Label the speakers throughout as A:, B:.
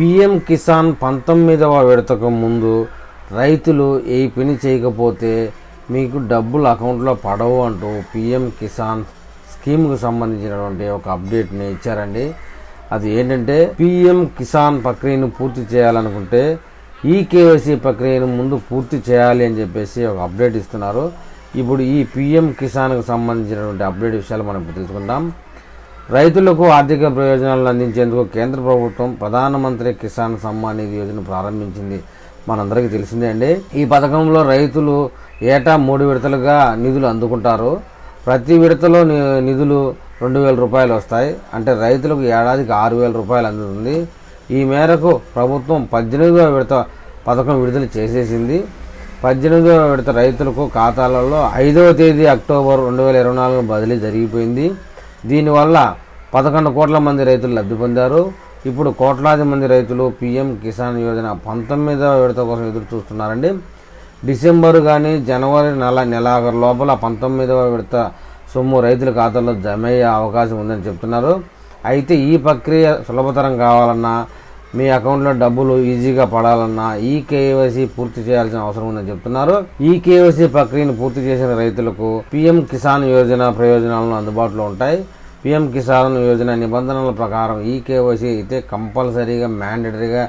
A: PM Kisan 19వ విడతకు ముందు రైతులు ఏ పని చేయకపోతే మీకు డబ్బులు అకౌంట్లో పడవు అంటూ పిఎం కిసాన్ స్కీమ్కు సంబంధించినటువంటి ఒక అప్డేట్ని ఇచ్చారండి. అది ఏంటంటే పిఎం కిసాన్ ప్రక్రియను పూర్తి చేయాలనుకుంటే ఈ కేవైసీ ప్రక్రియను ముందు పూర్తి చేయాలి అని చెప్పేసి ఒక అప్డేట్ ఇస్తున్నారు. ఇప్పుడు ఈ పిఎం కిసాన్కు సంబంధించినటువంటి అప్డేట్ విషయాలు మనం ఇప్పుడు తెలుసుకుందాం. రైతులకు ఆర్థిక ప్రయోజనాలను అందించేందుకు కేంద్ర ప్రభుత్వం ప్రధానమంత్రి కిసాన్ సమ్మాన్ నిధి యోజన ప్రారంభించింది. మనందరికీ తెలిసిందే అండి. ఈ పథకంలో రైతులు ఏటా 3 విడతలుగా నిధులు అందుకుంటారు. ప్రతి విడతలో నిధులు 2,000 రూపాయలు వస్తాయి. అంటే రైతులకు ఏడాదికి 6,000 రూపాయలు అందుతుంది. ఈ మేరకు ప్రభుత్వం 18వ విడత పథకం విడుదల చేసేసింది. 18వ విడత రైతులకు ఖాతాలలో 5వ తేదీ అక్టోబర్ 2024 బదిలీ జరిగిపోయింది. దీనివల్ల 11 కోట్ల మంది రైతులు లబ్ధి పొందారు. ఇప్పుడు కోట్లాది మంది రైతులు పిఎం కిసాన్ యోజన 19వ విడత కోసం ఎదురు చూస్తున్నారండి. డిసెంబర్ కానీ జనవరి నెలాఖరు లోపల 19వ విడత సొమ్ము రైతుల ఖాతాలో జమ అయ్యే అవకాశం ఉందని చెప్తున్నారు. అయితే ఈ ప్రక్రియ సులభతరం కావాలన్నా, మీ అకౌంట్లో డబ్బులు ఈజీగా పడాలన్నా ఈ కేవైసీ పూర్తి చేయాల్సిన అవసరం ఉందని చెప్తున్నారు. ఈ కేవైసీ ప్రక్రియను పూర్తి చేసిన రైతులకు పిఎం కిసాన్ యోజన ప్రయోజనాలను అందుబాటులో ఉంటాయి. పిఎం కిసాన్ యోజన నిబంధనల ప్రకారం ఈ కేవైసీ అయితే కంపల్సరీగా మ్యాండేటరీగా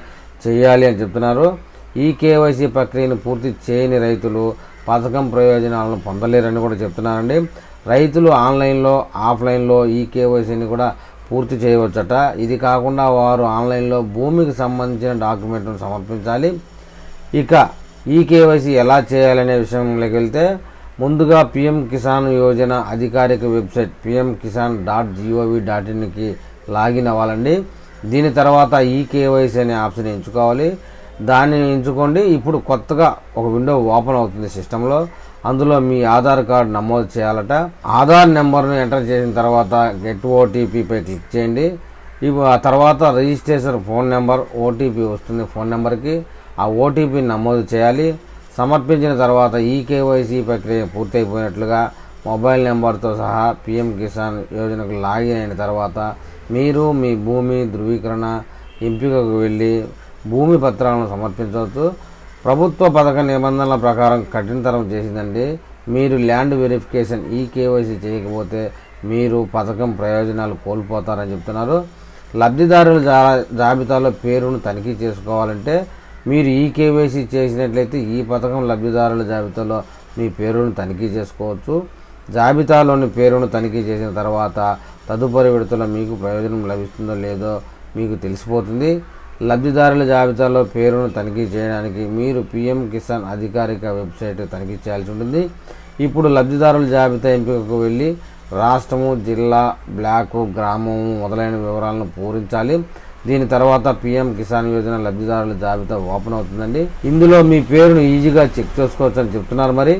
A: చేయాలి అని చెప్తున్నారు. ఈ కేవైసీ ప్రక్రియను పూర్తి చేయని రైతులు పథకం ప్రయోజనాలను పొందలేరని కూడా చెప్తున్నారండి. రైతులు ఆన్లైన్లో ఆఫ్లైన్లో ఈ కేవైసీని కూడా పూర్తి చేయవచ్చట. ఇది కాకుండా వారు ఆన్లైన్లో భూమికి సంబంధించిన డాక్యుమెంట్లను సమర్పించాలి. ఇక ఈ కేవైసీ ఎలా చేయాలనే విషయంలోకి వెళ్తే ముందుగా పిఎం కిసాన్ యోజన అధికారిక వెబ్సైట్ pmkisan.gov.inకి లాగిన్ అవ్వాలండి. దీని తర్వాత ఈ కేవైసీ అనే ఆప్షన్ ఎంచుకోవాలి. దాన్ని ఎంచుకోండి. ఇప్పుడు కొత్తగా ఒక విండో ఓపెన్ అవుతుంది సిస్టంలో. అందులో మీ ఆధార్ కార్డు నమోదు చేయాలట. ఆధార్ నెంబర్ను ఎంటర్ చేసిన తర్వాత గెట్ ఓటీపీ పై క్లిక్ చేయండి. ఆ తర్వాత రిజిస్ట్రేషన్ ఫోన్ నెంబర్ ఓటీపీ వస్తుంది. ఫోన్ నెంబర్కి ఆ ఓటీపీని నమోదు చేయాలి. సమర్పించిన తర్వాత ఈ కేవైసీ ప్రక్రియ పూర్తయిపోయినట్లుగా మొబైల్ నెంబర్తో సహా పిఎం కిసాన్ యోజనకు లాగిన్ అయిన తర్వాత మీరు మీ భూమి ధృవీకరణ ఎంపికకు వెళ్ళి భూమి పత్రాలను సమర్పించవచ్చు. ప్రభుత్వ పథక నిబంధనల ప్రకారం కఠినతరం చేసిందండి. మీరు ల్యాండ్ వెరిఫికేషన్ ఈ కేవైసీ చేయకపోతే మీరు పథకం ప్రయోజనాలు కోల్పోతారని చెప్తున్నారు. లబ్ధిదారుల జాబితాలో పేరును తనిఖీ చేసుకోవాలంటే మీరు ఈ కేవైసీ చేసినట్లయితే ఈ పథకం లబ్ధిదారుల జాబితాలో మీ పేరును తనిఖీ చేసుకోవచ్చు. జాబితాలోని పేరును తనిఖీ చేసిన తర్వాత తదుపరి విడతలో మీకు ప్రయోజనం లభిస్తుందో లేదో మీకు తెలిసిపోతుంది. లబ్ధిదారుల జాబితాలో పేరును తనిఖీ చేయడానికి మీరు పిఎం కిసాన్ అధికారిక వెబ్సైట్ తనిఖీ చేయాల్సి ఉంటుంది. ఇప్పుడు లబ్ధిదారుల జాబితా ఎంపికకు వెళ్ళి రాష్ట్రము, జిల్లా, బ్లాకు, గ్రామము మొదలైన వివరాలను పూరించాలి. దీని తర్వాత పిఎం కిసాన్ యోజన లబ్ధిదారుల జాబితా ఓపెన్ అవుతుందండి. ఇందులో మీ పేరును ఈజీగా చెక్ చేసుకోవచ్చు అని చెప్తున్నారు. మరి